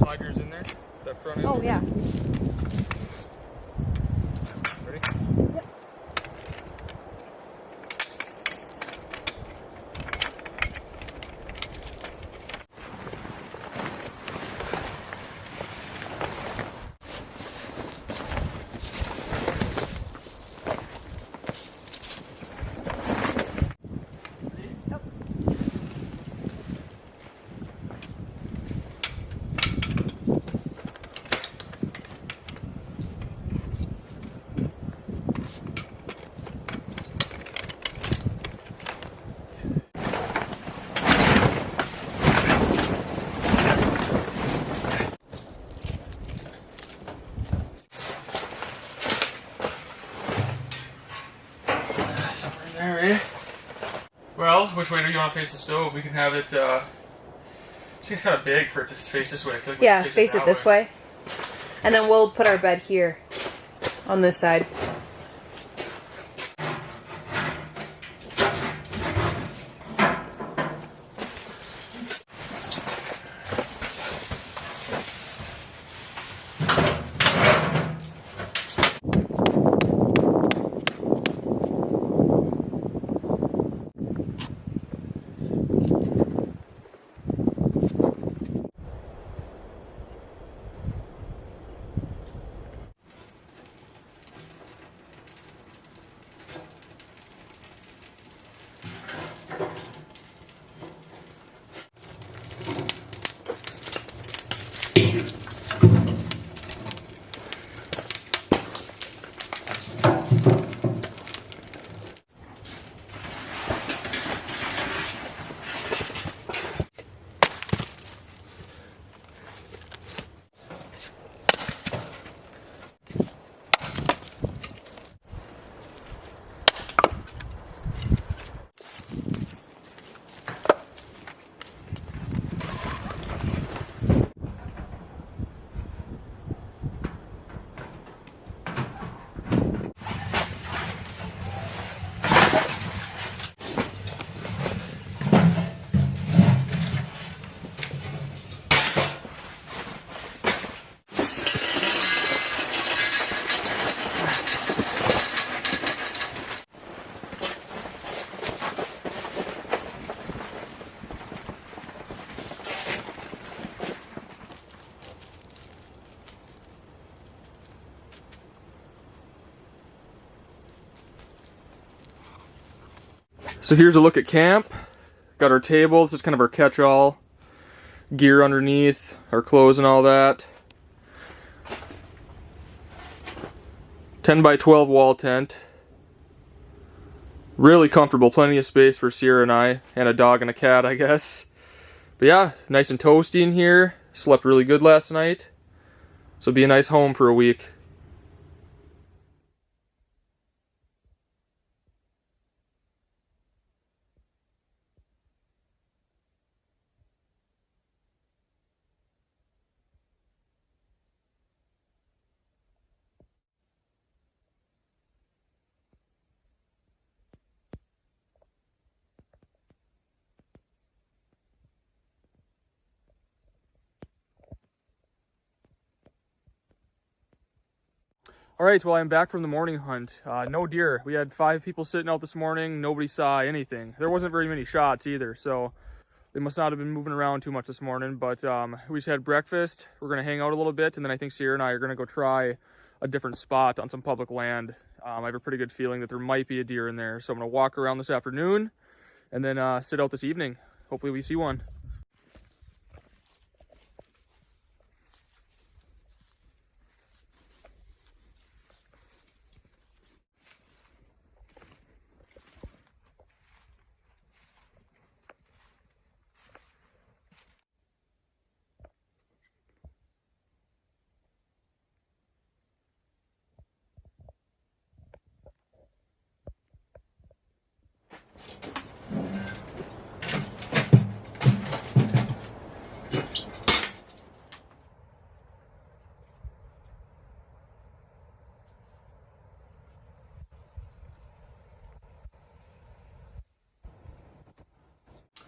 slide yours in there, that front end. Oh, yeah. Ready? Yep. Somewhere in there, eh? Well, which way do you want to face the stove? We can have it, I think it's kind of big for it to face this way. I feel like we Yeah, can face it this way. And then we'll put our bed here on this side. So here's a look at camp. Got our table, this is kind of our catch-all. Gear underneath, our clothes and all that. 10 by 12 wall tent. Really comfortable, plenty of space for Sierra and I, and a dog and a cat, I guess. But yeah, nice and toasty in here. Slept really good last night. So it'll be a nice home for a week. Alright, well I'm back from the morning hunt. No deer. We had 5 people sitting out this morning. Nobody saw anything. There wasn't very many shots either, so they must not have been moving around too much this morning. But we just had breakfast. We're going to hang out a little bit, and then I think Sierra and I are going to go try a different spot on some public land. I have a pretty good feeling that there might be a deer in there. So I'm going to walk around this afternoon and then sit out this evening. Hopefully we see one.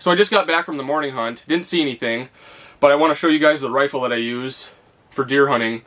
So I just got back from the morning hunt, didn't see anything, But I want to show you guys the rifle that I use for deer hunting.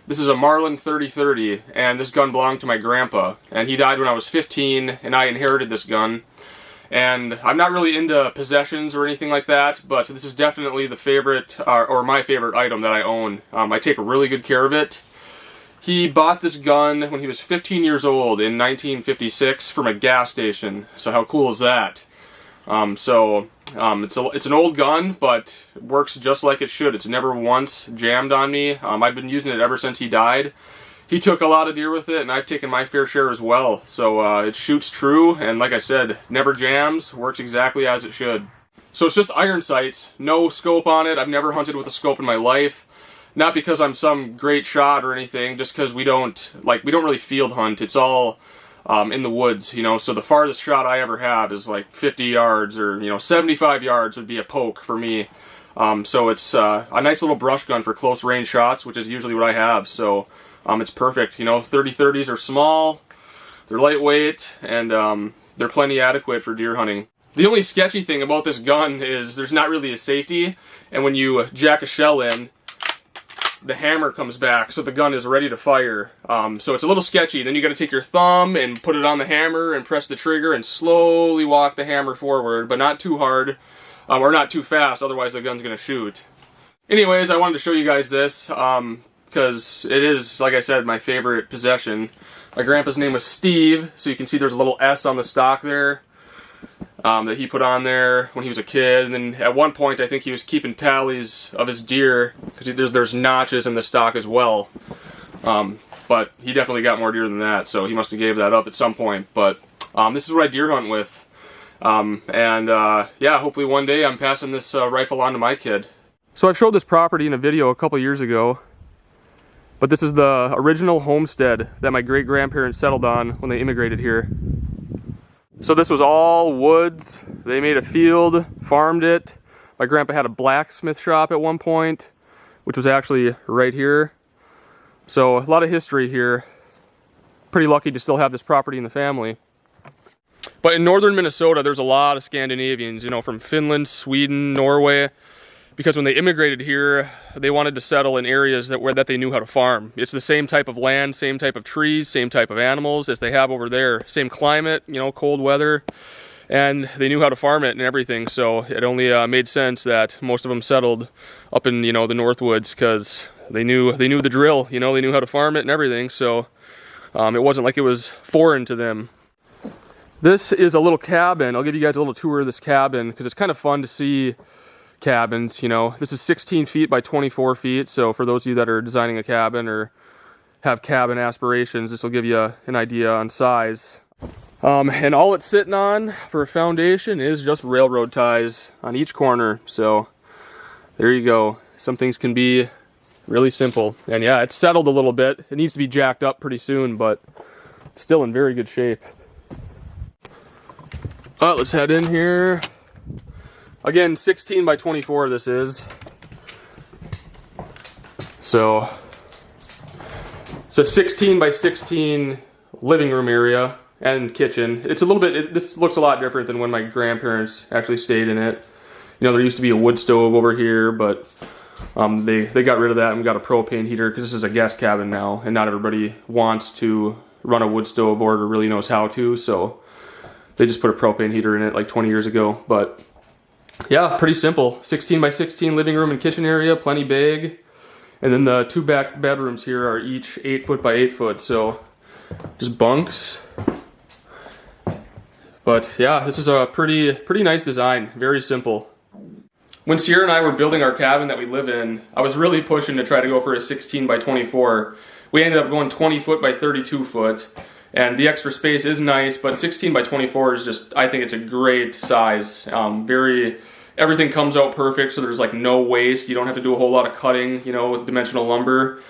This is a Marlin 30-30, and this gun belonged to my grandpa. And he died when I was 15, and I inherited this gun. And I'm not really into possessions or anything like that, but this is definitely the favorite, or my favorite item that I own. I take really good care of it. He bought this gun when he was 15 years old in 1956 from a gas station. So how cool is that? It's an old gun, but it works just like it should. It's never once jammed on me. I've been using it ever since he died. He took a lot of deer with it, and I've taken my fair share as well. So it shoots true, and like I said, never jams, works exactly as it should. So it's just iron sights, no scope on it. I've never hunted with a scope in my life. Not because I'm some great shot or anything, just because we don't really field hunt. It's all in the woods, you know. So the farthest shot I ever have is like 50 yards, or 75 yards would be a poke for me. So it's a nice little brush gun for close range shots, which is usually what I have. So it's perfect. 30-30s are small, they're lightweight, and they're plenty adequate for deer hunting. The only sketchy thing about this gun is there's not really a safety, and when you jack a shell in, the hammer comes back, so the gun is ready to fire. So it's a little sketchy. Then you got to take your thumb and put it on the hammer and press the trigger and slowly walk the hammer forward, but not too hard, or not too fast, otherwise the gun's going to shoot. Anyways, I wanted to show you guys this, because it is, like I said, my favorite possession. My grandpa's name was Steve, so you can see there's a little S on the stock there. That he put on there when he was a kid, and then at one point I think he was keeping tallies of his deer, because there's notches in the stock as well. But he definitely got more deer than that, so he must have gave that up at some point. But this is what I deer hunt with, yeah, hopefully one day I'm passing this rifle on to my kid. So I've showed this property in a video a couple years ago, but this is the original homestead that my great-grandparents settled on when they immigrated here. So this was all woods. They made a field, farmed it. My grandpa had a blacksmith shop at one point, which was actually right here. So a lot of history here. Pretty lucky to still have this property in the family. But in northern Minnesota, there's a lot of Scandinavians, from Finland, Sweden, Norway. Because when they immigrated here, they wanted to settle in areas that they knew how to farm. It's the same type of land, same type of trees, same type of animals as they have over there. Same climate, cold weather, and they knew how to farm it and everything. So it only made sense that most of them settled up in the Northwoods, because they knew the drill. They knew how to farm it and everything. So it wasn't like it was foreign to them. This is a little cabin. I'll give you guys a little tour of this cabin, because it's kind of fun to see cabins. This is 16 feet by 24 feet, so for those of you that are designing a cabin or have cabin aspirations, this will give you an idea on size. And all it's sitting on for a foundation is just railroad ties on each corner. So there you go. Some things can be really simple, and yeah, it's settled a little bit. It needs to be jacked up pretty soon, but it's still in very good shape. Let's head in here. Again, 16 by 24 this is. So it's a 16 by 16 living room area and kitchen. It's a little bit, this looks a lot different than when my grandparents actually stayed in it. There used to be a wood stove over here, but they got rid of that and got a propane heater, because this is a guest cabin now, and not everybody wants to run a wood stove or really knows how to, so they just put a propane heater in it like 20 years ago. But yeah, pretty simple. 16 by 16 living room and kitchen area, plenty big. And then the two back bedrooms here are each 8 foot by 8 foot, so just bunks. But yeah, this is a pretty nice design, very simple. When Sierra and I were building our cabin that we live in, I was really pushing to try to go for a 16 by 24. We ended up going 20 foot by 32 foot. And the extra space is nice, but 16 by 24 is just, I think it's a great size. Everything comes out perfect, so there's like no waste. You don't have to do a whole lot of cutting, with dimensional lumber.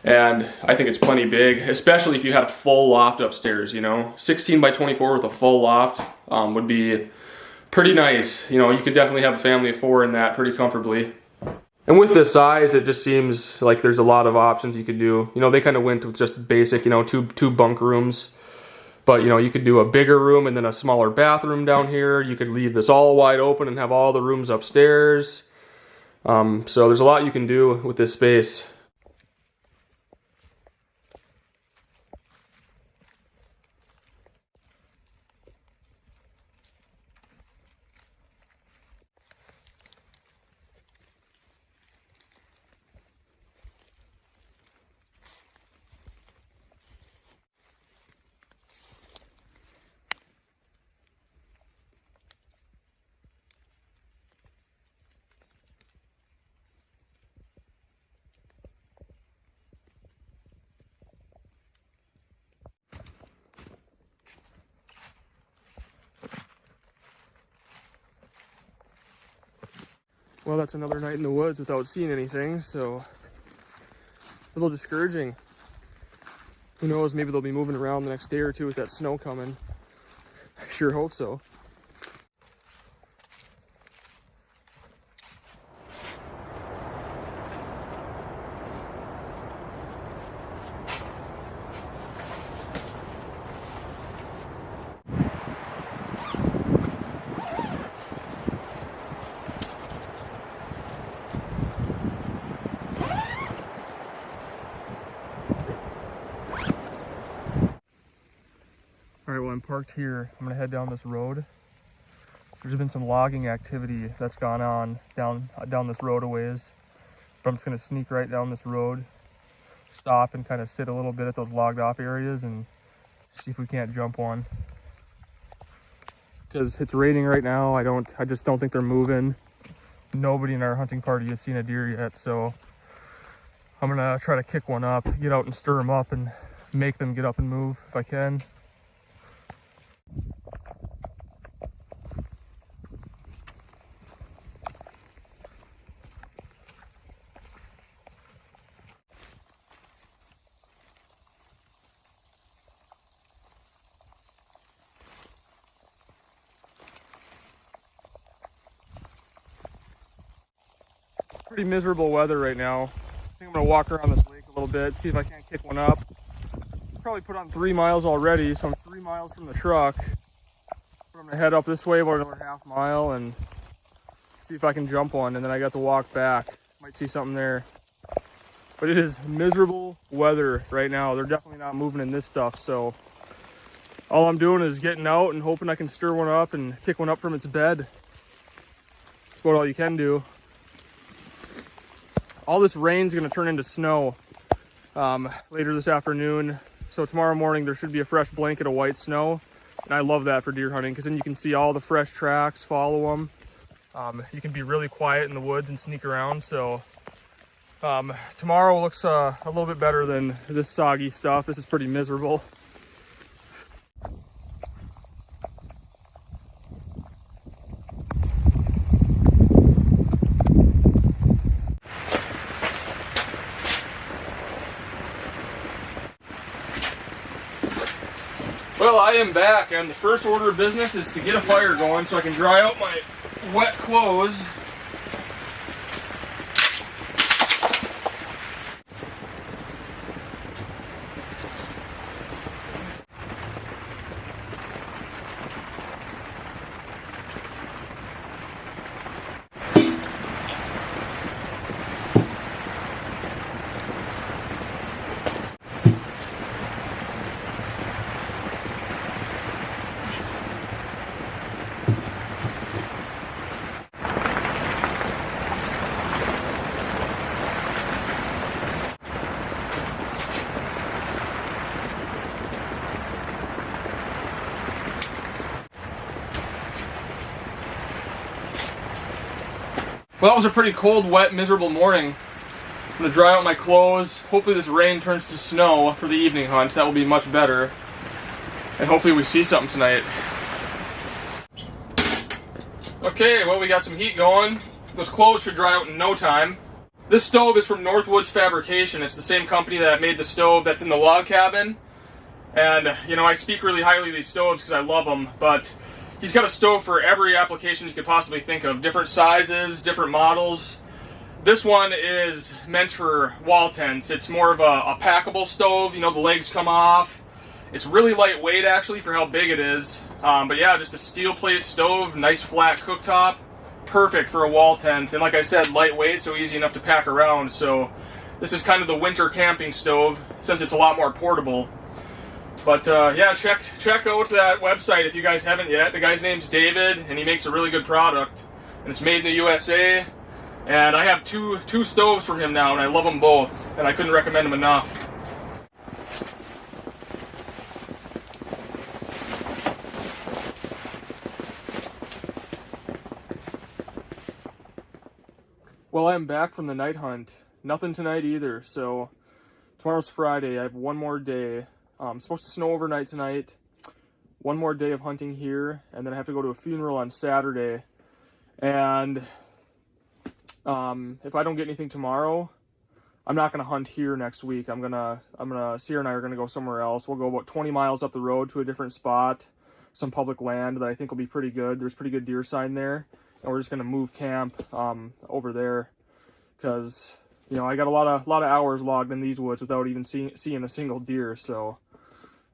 And I think it's plenty big, especially if you had a full loft upstairs, 16 by 24 with a full loft would be pretty nice. You could definitely have a family of 4 in that pretty comfortably. And with this size, it just seems like there's a lot of options you could do. They kind of went with just basic, two bunk rooms. But, you could do a bigger room and then a smaller bathroom down here. You could leave this all wide open and have all the rooms upstairs. So there's a lot you can do with this space. Well, that's another night in the woods without seeing anything, so a little discouraging. Who knows, maybe they'll be moving around the next day or two with that snow coming. I sure hope so. All right, well, I'm parked here. I'm gonna head down this road. There's been some logging activity that's gone on down this road a ways. But I'm just gonna sneak right down this road, stop and kind of sit a little bit at those logged off areas and see if we can't jump one. Because it's raining right now. I just don't think they're moving. Nobody in our hunting party has seen a deer yet, so I'm gonna try to kick one up, get out and stir them up and make them get up and move if I can. Pretty miserable weather right now. I think I'm gonna walk around this lake a little bit, see if I can't kick one up. Probably put on 3 miles already, so I'm 3 miles from the truck. But I'm gonna head up this way about another half mile and see if I can jump one, and then I got to walk back. Might see something there. But it is miserable weather right now. They're definitely not moving in this stuff, so all I'm doing is getting out and hoping I can stir one up and kick one up from its bed. That's about all you can do. All this rain's gonna turn into snow later this afternoon. So tomorrow morning there should be a fresh blanket of white snow. And I love that for deer hunting because then you can see all the fresh tracks, follow them. You can be really quiet in the woods and sneak around. So tomorrow looks a little bit better than this soggy stuff. This is pretty miserable. Well, I am back, and the first order of business is to get a fire going so I can dry out my wet clothes. Well, that was a pretty cold, wet, miserable morning. I'm gonna dry out my clothes. Hopefully this rain turns to snow for the evening hunt. That will be much better. And hopefully we see something tonight. Okay, well, we got some heat going. Those clothes should dry out in no time. This stove is from Northwoods Fabrication. It's the same company that made the stove that's in the log cabin. And, you know, I speak really highly of these stoves because I love them, but he's got a stove for every application you could possibly think of. Different sizes, different models. This one is meant for wall tents. It's more of a packable stove. You know, the legs come off. It's really lightweight, actually, for how big it is. But yeah, just a steel plate stove, nice flat cooktop. perfect for a wall tent. And like I said, lightweight, so easy enough to pack around. So this is kind of the winter camping stove, since it's a lot more portable. But yeah, check out that website if you guys haven't yet. The guy's name's David, and he makes a really good product. And it's made in the USA. And I have two stoves from him now, and I love them both. And I couldn't recommend them enough. Well, I'm back from the night hunt. Nothing tonight either, so tomorrow's Friday. I have one more day. It's supposed to snow overnight tonight. One more day of hunting here, and then I have to go to a funeral on Saturday. And if I don't get anything tomorrow, I'm not gonna hunt here next week. Sierra and I are gonna go somewhere else. We'll go about 20 miles up the road to a different spot, some public land that I think will be pretty good. There's pretty good deer sign there. And we're just gonna move camp over there, because you know I got a lot of hours logged in these woods without even seeing a single deer. So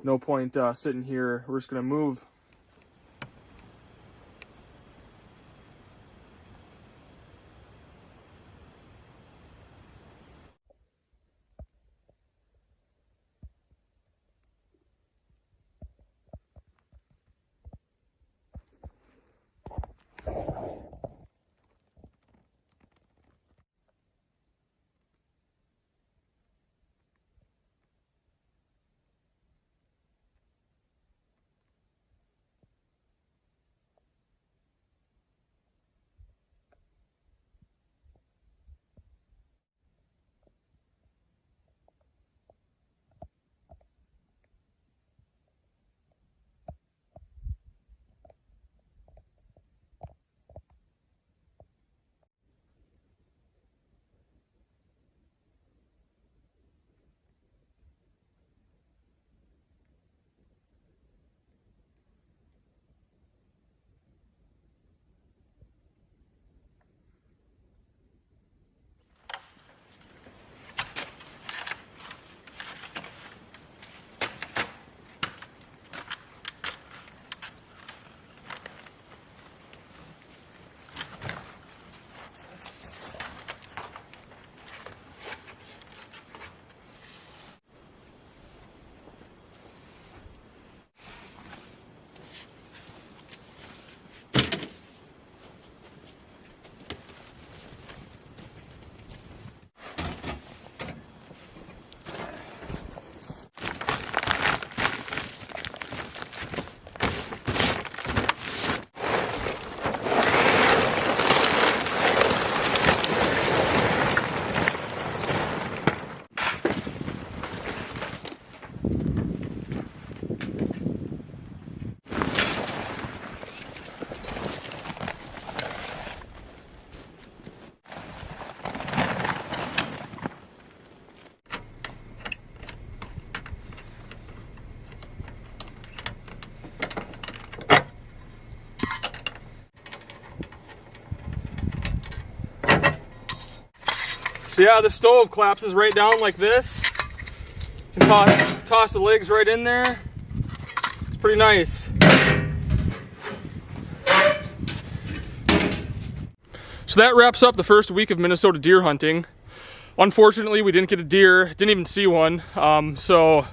no point sitting here. We're just gonna move. So yeah, the stove collapses right down like this. You can toss the legs right in there. It's pretty nice. So that wraps up the first week of Minnesota deer hunting. Unfortunately, we didn't get a deer, didn't even see one, so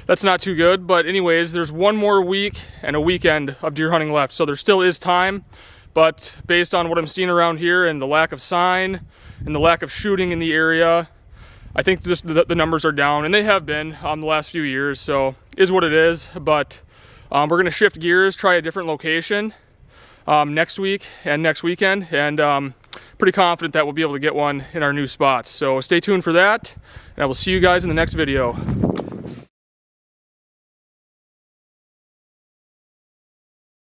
that's not too good. But anyways, there's one more week and a weekend of deer hunting left, so there still is time. But based on what I'm seeing around here and the lack of sign and the lack of shooting in the area, I think the numbers are down, and they have been the last few years, so is what it is. But we're gonna shift gears, try a different location next week and next weekend, and pretty confident that we'll be able to get one in our new spot. So stay tuned for that, and I will see you guys in the next video.